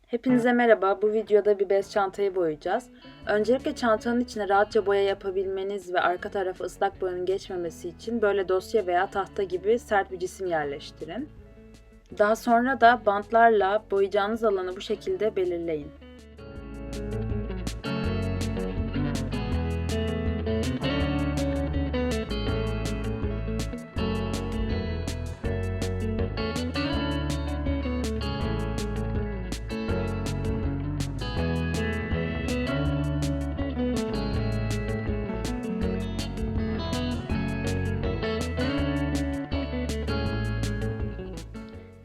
Hepinize merhaba. Bu videoda bir bez çantayı boyayacağız. Öncelikle çantanın içine rahatça boya yapabilmeniz ve arka tarafa ıslak boyanın geçmemesi için böyle dosya veya tahta gibi sert bir cisim yerleştirin. Daha sonra da bantlarla boyayacağınız alanı bu şekilde belirleyin.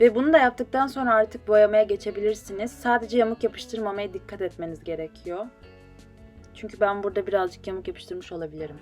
Ve bunu da yaptıktan sonra artık boyamaya geçebilirsiniz. Sadece yamuk yapıştırmamaya dikkat etmeniz gerekiyor. Çünkü ben burada birazcık yamuk yapıştırmış olabilirim.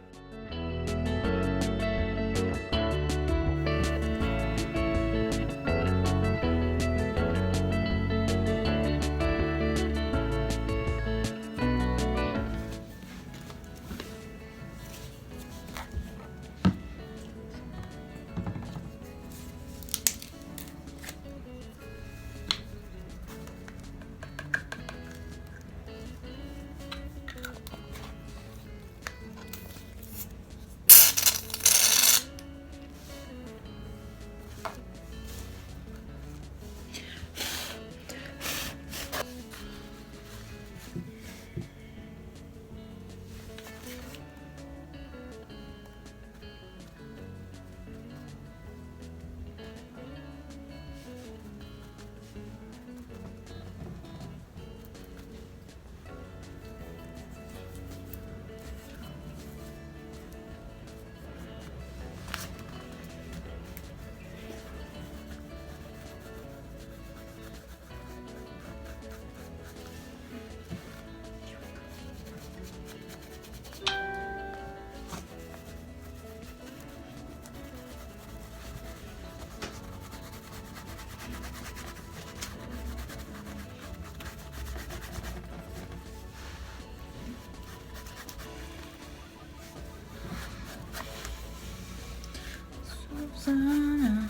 Susana,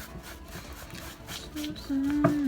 Susana.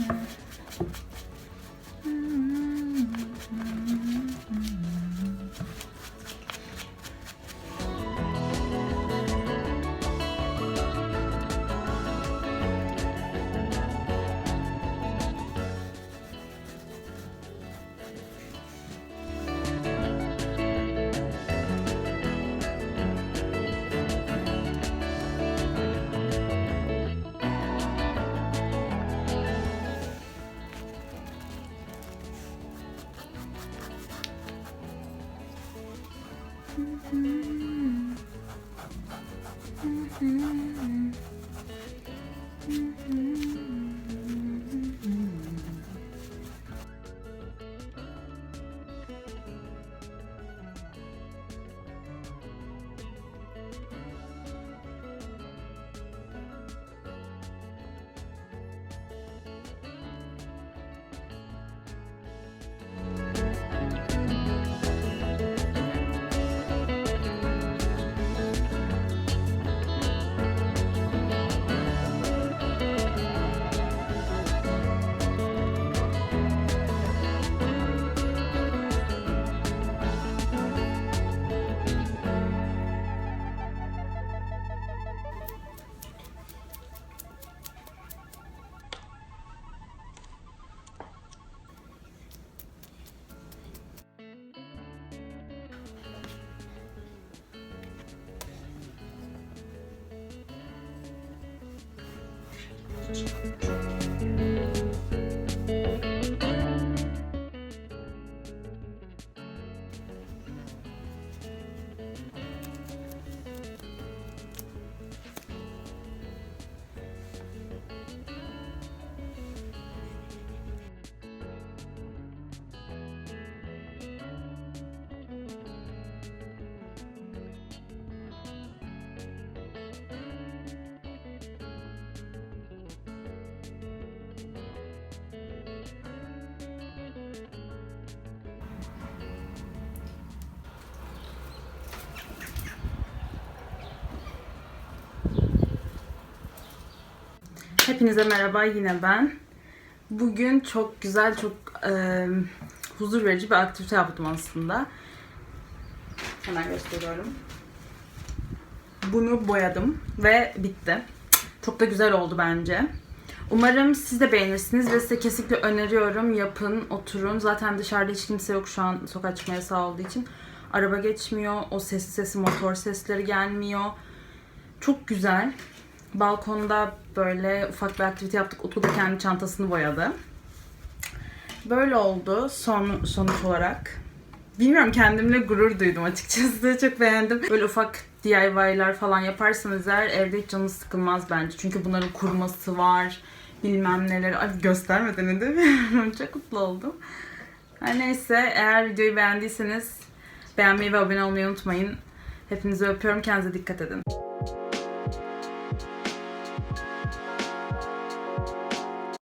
Hepinize merhaba, yine ben. Bugün çok güzel, çok huzur verici bir aktivite yaptım aslında. Hemen gösteriyorum. Bunu boyadım ve bitti. Çok da güzel oldu bence. Umarım siz de beğenirsiniz ve size kesinlikle öneriyorum. Yapın, oturun. Zaten dışarıda hiç kimse yok şu an sokağa çıkma yasağı olduğu için. Araba geçmiyor, o sesi, motor sesleri gelmiyor. Çok güzel. Balkonda böyle ufak bir aktivite yaptık. Utku da kendi çantasını boyadı. Böyle oldu sonuç olarak. Bilmiyorum, kendimle gurur duydum açıkçası. Çok beğendim. Böyle ufak DIY'lar falan yaparsanız eğer evde hiç canınız sıkılmaz bence. Çünkü bunların kurması var. Bilmem neler. Ay, göstermeden değil mi? Çok mutlu oldum. Her neyse, eğer videoyu beğendiyseniz beğenmeyi ve abone olmayı unutmayın. Hepinizi öpüyorum. Kendinize dikkat edin.